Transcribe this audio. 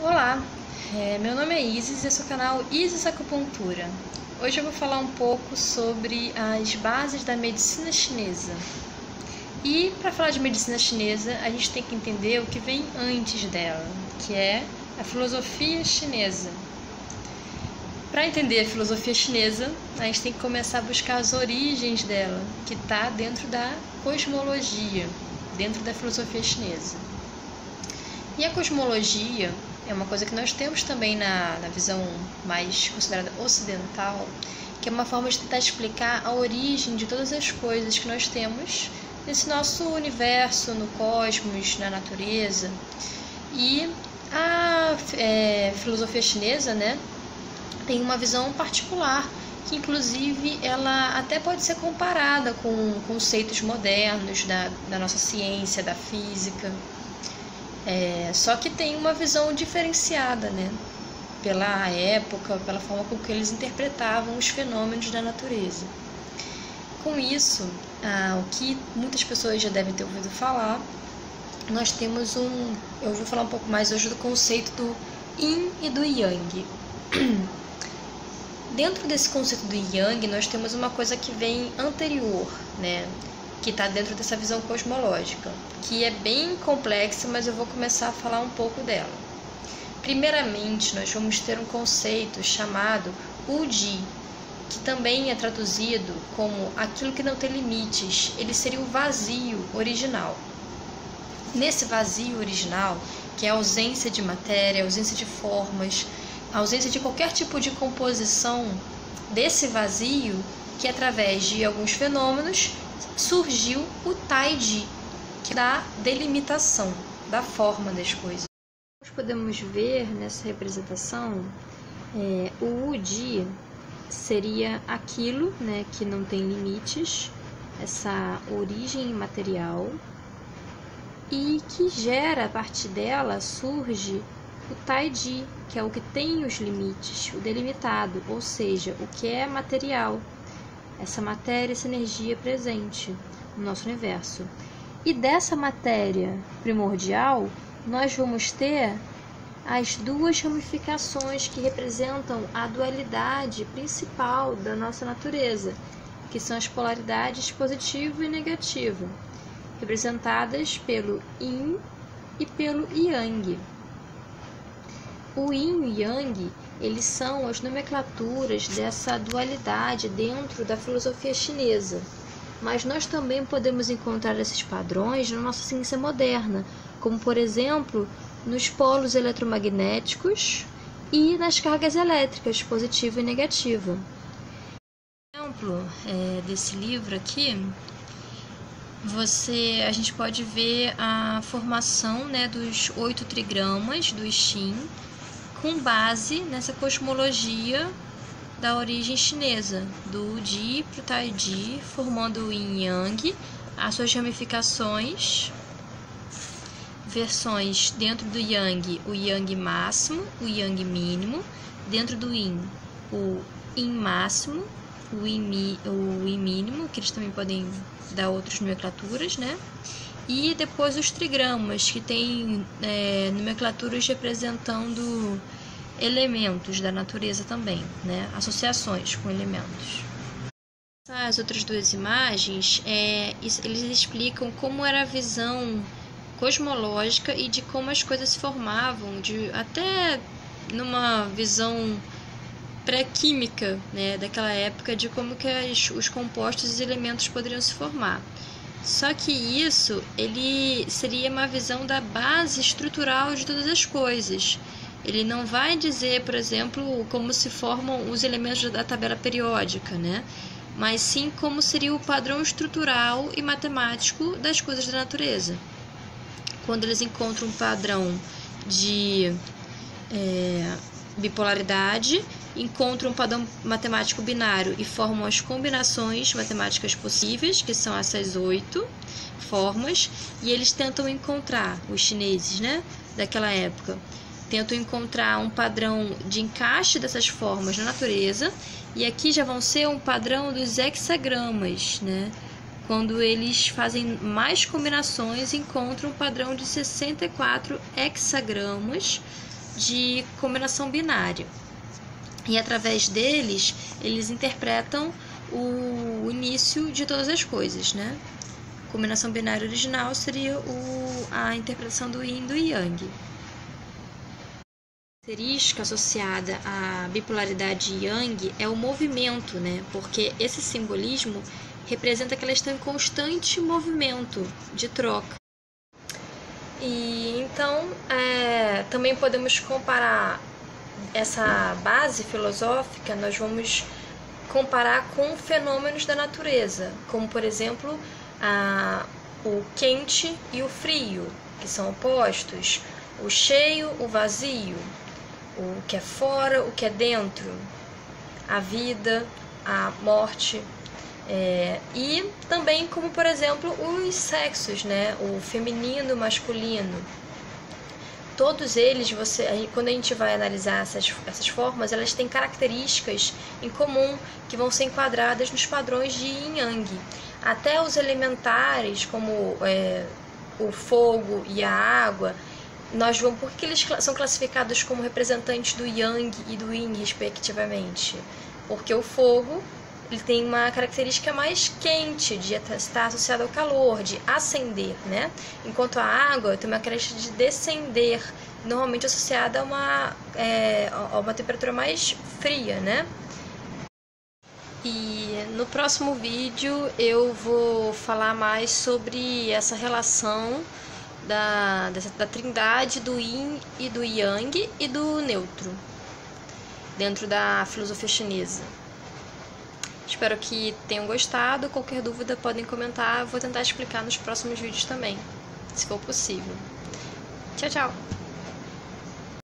Olá, meu nome é Isis e esse é o canal Isis Acupuntura. Hoje eu vou falar um pouco sobre as bases da medicina chinesa. E para falar de medicina chinesa, a gente tem que entender o que vem antes dela, que é a filosofia chinesa. Para entender a filosofia chinesa, a gente tem que começar a buscar as origens dela, que está dentro da cosmologia, dentro da filosofia chinesa. E a cosmologia é uma coisa que nós temos também na visão mais considerada ocidental, que é uma forma de tentar explicar a origem de todas as coisas que nós temos nesse nosso universo, no cosmos, na natureza. E a filosofia chinesa, tem uma visão particular, que inclusive ela até pode ser comparada com conceitos modernos da nossa ciência, da física. Só que tem uma visão diferenciada, pela época, pela forma com que eles interpretavam os fenômenos da natureza. Com isso, o que muitas pessoas já devem ter ouvido falar, nós temos eu vou falar um pouco mais hoje do conceito do Yin e do Yang. Dentro desse conceito do Yang, nós temos uma coisa que vem anterior, que está dentro dessa visão cosmológica, que é bem complexa, mas eu vou começar a falar um pouco dela. Primeiramente, nós vamos ter um conceito chamado Wu-Ji, que também é traduzido como aquilo que não tem limites. Ele seria o vazio original. Nesse vazio original, que é a ausência de matéria, a ausência de formas, a ausência de qualquer tipo de composição, desse vazio, que através de alguns fenômenos surgiu o Taiji, que dá delimitação da forma das coisas. Nós podemos ver nessa representação, o Wu-Ji seria aquilo que não tem limites, essa origem imaterial, e que gera, a partir dela, surge o Taiji, que é o que tem os limites, o delimitado, ou seja, o que é material, essa matéria, essa energia presente no nosso universo. E dessa matéria primordial, nós vamos ter as duas ramificações que representam a dualidade principal da nossa natureza, que são as polaridades positiva e negativa, representadas pelo Yin e pelo Yang. O Yin e o Yang, eles são as nomenclaturas dessa dualidade dentro da filosofia chinesa. Mas nós também podemos encontrar esses padrões na nossa ciência moderna, como, por exemplo, nos polos eletromagnéticos e nas cargas elétricas, positiva e negativa. Exemplo desse livro aqui, a gente pode ver a formação dos 8 trigramas do I Ching, com base nessa cosmologia da origem chinesa, do Ji para o Taiji, formando o Yin e Yang, as suas ramificações, versões dentro do Yang, o Yang máximo, o Yang mínimo, dentro do Yin, o Yin máximo, o Yin mínimo, que eles também podem dar outras nomenclaturas, E depois os trigramas, que tem nomenclaturas representando elementos da natureza também, associações com elementos. As outras duas imagens, eles explicam como era a visão cosmológica e de como as coisas se formavam, até numa visão pré-química, daquela época, de como que os compostos e os elementos poderiam se formar. Só que isso, ele seria uma visão da base estrutural de todas as coisas. Ele não vai dizer, por exemplo, como se formam os elementos da tabela periódica, mas sim como seria o padrão estrutural e matemático das coisas da natureza. Quando eles encontram um padrão de bipolaridade, encontram um padrão matemático binário e formam as combinações matemáticas possíveis, que são essas 8 formas, e eles tentam encontrar, os chineses, daquela época, tentam encontrar um padrão de encaixe dessas formas na natureza, e aqui já vão ser um padrão dos hexagramas, Quando eles fazem mais combinações, encontram um padrão de 64 hexagramas de combinação binária. E através deles, eles interpretam o início de todas as coisas, né? Combinação binária original seria a interpretação do Yin e do Yang. A característica associada à bipolaridade Yang é o movimento, né? Porque esse simbolismo representa que elas estão em constante movimento de troca. E então, também podemos comparar essa base filosófica, nós vamos comparar com fenômenos da natureza, como, por exemplo, o quente e o frio, que são opostos, o cheio, o vazio, o que é fora, o que é dentro, a vida, a morte, e também como, por exemplo, os sexos, né? O feminino e o masculino. Todos eles, quando a gente vai analisar essas formas, elas têm características em comum que vão ser enquadradas nos padrões de Yin Yang. Até os elementares, como o fogo e a água, por que eles são classificados como representantes do Yang e do Yin, respectivamente? Porque o fogo ele tem uma característica mais quente, de estar associado ao calor, de ascender, né? Enquanto a água tem uma característica de descender, normalmente associada a uma temperatura mais fria, né? E no próximo vídeo eu vou falar mais sobre essa relação da trindade do Yin e do Yang e do neutro, dentro da filosofia chinesa. Espero que tenham gostado. Qualquer dúvida podem comentar. Eu vou tentar explicar nos próximos vídeos também, se for possível. Tchau, tchau!